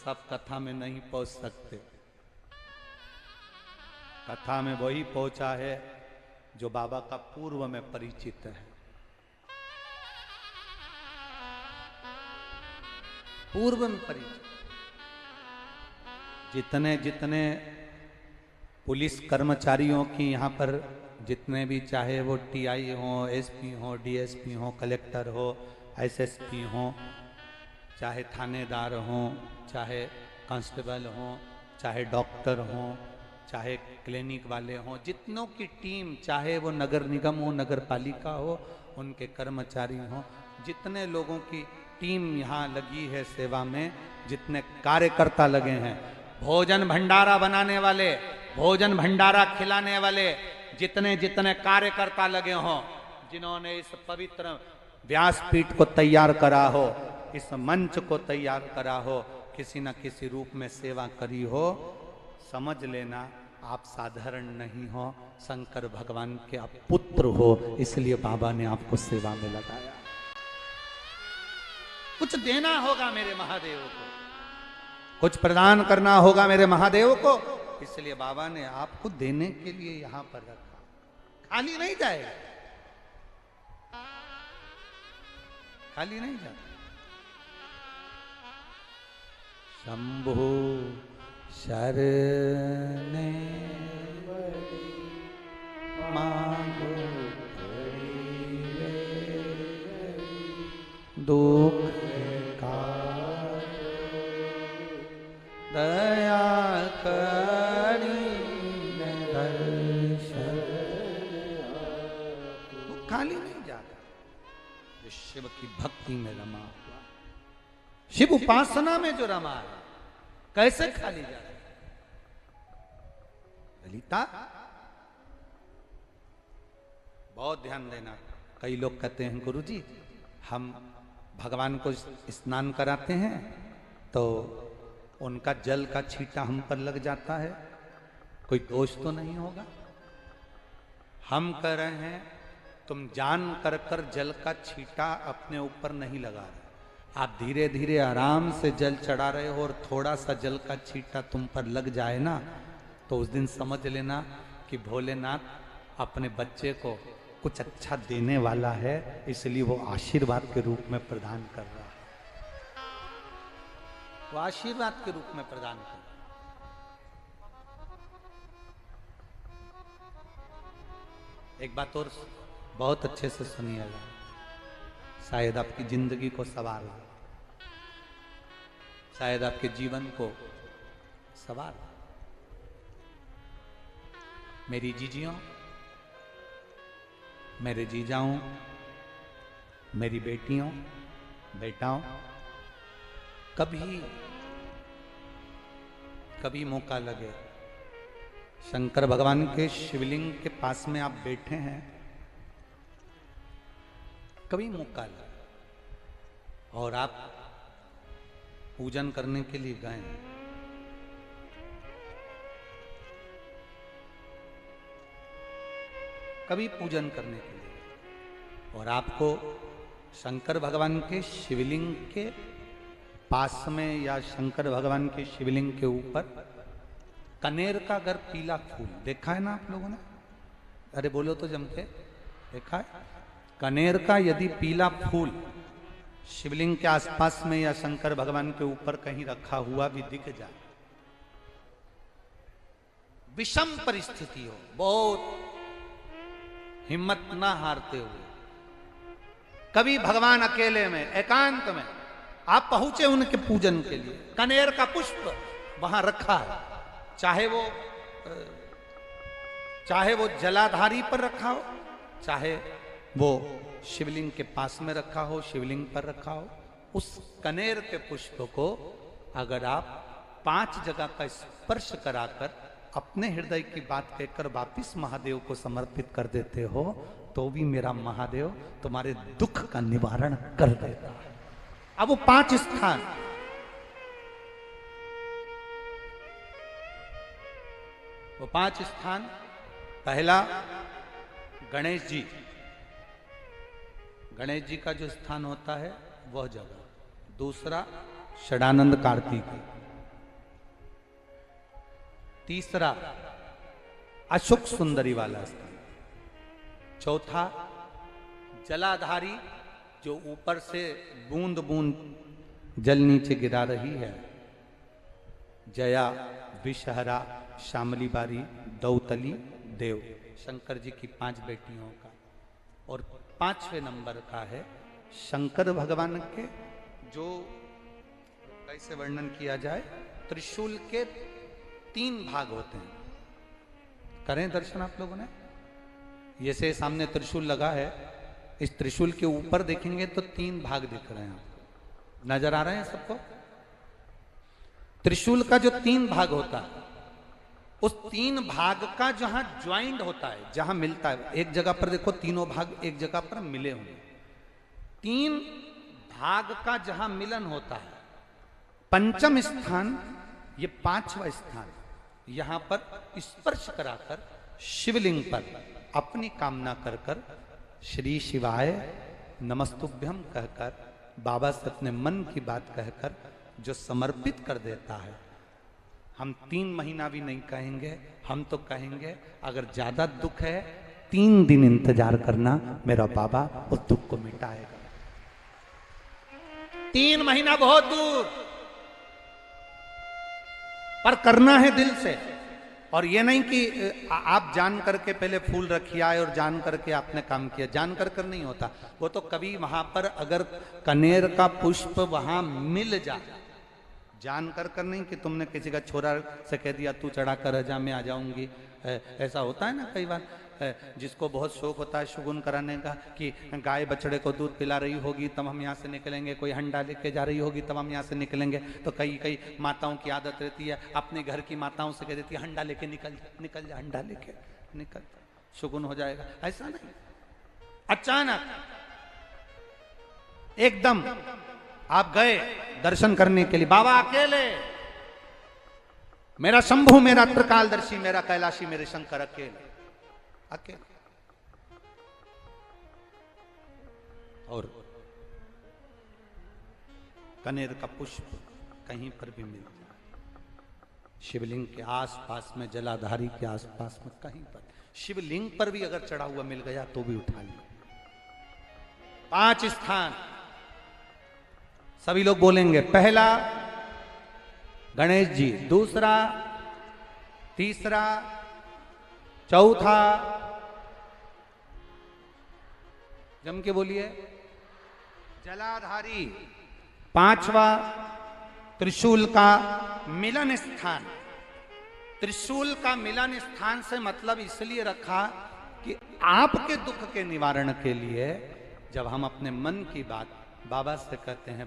सब कथा में नहीं पहुंच सकते। कथा में वही पहुंचा है जो बाबा का पूर्व में परिचित है। पूर्व में परिचित जितने जितने पुलिस कर्मचारियों की यहाँ पर जितने भी, चाहे वो टीआई हो, एसपी हो, डीएसपी हो, कलेक्टर हो, एसएसपी हो, चाहे थानेदार हो, चाहे कांस्टेबल हो, चाहे डॉक्टर हो, चाहे क्लिनिक वाले हो, जितनों की टीम, चाहे वो नगर निगम हो, नगर पालिका हो, उनके कर्मचारी हो, जितने लोगों की टीम यहाँ लगी है सेवा में, जितने कार्यकर्ता लगे हैं, भोजन भंडारा बनाने वाले, भोजन भंडारा खिलाने वाले, जितने जितने कार्यकर्ता लगे हों, जिन्होंने इस पवित्र व्यासपीठ को तैयार करा हो, इस मंच को तैयार करा हो, किसी न किसी रूप में सेवा करी हो, समझ लेना आप साधारण नहीं हो, शंकर भगवान के आप पुत्र हो, इसलिए बाबा ने आपको सेवा में लगाया। कुछ देना होगा मेरे महादेव को, कुछ प्रदान करना होगा मेरे महादेव को, इसलिए बाबा ने आपको देने के लिए यहां पर रखा। खाली नहीं जाएगा, खाली नहीं जाता। शंभो शरणे मांगो दुख का दया करी दर्शन। खाली नहीं जाता, जो शिव की भक्ति में रमा हुआ, शिव उपासना में जो रमा है, कैसे खाली जा रहा है? ललिता बहुत ध्यान देना। कई लोग कहते हैं गुरुजी हम भगवान को स्नान कराते हैं तो उनका जल का छींटा हम पर लग जाता है, कोई दोष तो नहीं होगा? हम कह रहे हैं तुम जान कर कर जल का छींटा अपने ऊपर नहीं लगा रहे, आप धीरे धीरे आराम से जल चढ़ा रहे हो, और थोड़ा सा जल का छींटा तुम पर लग जाए ना, तो उस दिन समझ लेना कि भोलेनाथ अपने बच्चे को कुछ अच्छा देने वाला है, इसलिए वो आशीर्वाद के रूप में प्रदान कर रहा है। वो आशीर्वाद के रूप में प्रदान कर रहा है। एक बात और बहुत अच्छे से सुनिएगा, शायद आपकी जिंदगी को सवार हो, शायद आपके जीवन को सवार हो। मेरी जीजियों, मेरे जीजाओं, मेरी बेटियों, बेटाओं, कभी मौका लगे, शंकर भगवान के शिवलिंग के पास में आप बैठे हैं, कभी मौका लगे और आप पूजन करने के लिए गए, कभी पूजन करने के लिए, और आपको शंकर भगवान के शिवलिंग के पास में या शंकर भगवान के शिवलिंग के ऊपर कनेर का अगर पीला फूल देखा है ना आप लोगों ने? अरे बोलो तो जम के, देखा है? कनेर का यदि पीला फूल शिवलिंग के आसपास में या शंकर भगवान के ऊपर कहीं रखा हुआ भी दिख जाए, विषम परिस्थिति हो, बहुत हिम्मत ना हारते हुए, कभी भगवान अकेले में एकांत में आप पहुंचे उनके पूजन के लिए, कनेर का पुष्प वहां रखा है, चाहे वो जलाधारी पर रखा हो, चाहे वो शिवलिंग के पास में रखा हो, शिवलिंग पर रखा हो, उस कनेर के पुष्प को अगर आप 5 जगह का स्पर्श कराकर अपने हृदय की बात कहकर वापिस महादेव को समर्पित कर देते हो, तो भी मेरा महादेव तुम्हारे दुख का निवारण कर देता है। अब वो 5 स्थान, वो 5 स्थान, पहला गणेश जी, गणेश जी का जो स्थान होता है वह जगह, दूसरा षडानंद कार्तिक, तीसरा अशुक सुंदरी वाला स्थान, चौथा जलाधारी जो ऊपर से बूंद बूंद जल नीचे गिरा रही है, जया, विषहरा, शामली बारी, दौतली, देव, शंकर जी की 5 बेटियों का। और 5वें नंबर का है शंकर भगवान के, जो कैसे वर्णन किया जाए, त्रिशूल के 3 भाग होते हैं। करें दर्शन आप लोगों ने, जैसे सामने त्रिशूल लगा है, इस त्रिशूल के ऊपर देखेंगे तो 3 भाग दिख रहे हैं आपको, नजर आ रहे हैं सबको। त्रिशूल का जो 3 भाग होता है, उस 3 भाग का जहां ज्वाइंट होता है, जहां मिलता है, एक जगह पर देखो तीनों भाग एक जगह पर मिले हुए, 3 भाग का जहां मिलन होता है, पंचम स्थान, ये 5वां स्थान, यहां पर स्पर्श कराकर शिवलिंग पर अपनी कामना कर कर श्री शिवाय नमस्तुभ्यम कहकर बाबा से अपने मन की बात कहकर जो समर्पित कर देता है, हम 3 महीना भी नहीं कहेंगे, हम तो कहेंगे अगर ज्यादा दुख है 3 दिन इंतजार करना, मेरा बाबा उस दुख को मिटाएगा। 3 महीना बहुत दूर, पर करना है दिल से। और ये नहीं कि आप जान करके पहले फूल रखिए आए और जान करके आपने काम किया, जान कर नहीं होता। वो तो कभी वहां पर अगर कनेर का पुष्प वहां मिल जाए, जान कर नहीं कि तुमने किसी का छोरा से कह दिया तू चढ़ा कर जा मैं आ जाऊंगी, ऐसा होता है ना कई बार, जिसको बहुत शौक होता है शगुन कराने का कि गाय बछड़े को दूध पिला रही होगी तब हम यहाँ से निकलेंगे, कोई हंडा लेके जा रही होगी तब हम यहाँ से निकलेंगे। तो कई माताओं की आदत रहती है, अपने घर की माताओं से कह देती है हंडा लेके निकल जा, हंडा लेके निकल, शगुन हो जाएगा। ऐसा नहीं, अचानक एकदम आप गए दर्शन करने के लिए, बाबा अकेले, मेरा शंभु, मेरा त्रिकालदर्शी, मेरा कैलाशी, मेरे शंकर अकेले, और कनेर का पुष्प कहीं पर भी मिल जाए, शिवलिंग के आसपास में, जलाधारी के आसपास में कहीं पर, शिवलिंग पर भी अगर चढ़ा हुआ मिल गया तो भी उठा लिया। 5 स्थान सभी लोग बोलेंगे, पहला गणेश जी, दूसरा, तीसरा, चौथा, जम के बोलिए, जलाधारी, 5वां त्रिशूल का मिलन स्थान। त्रिशूल का मिलन स्थान से मतलब इसलिए रखा कि आपके दुख के निवारण के लिए जब हम अपने मन की बात बाबा से कहते हैं,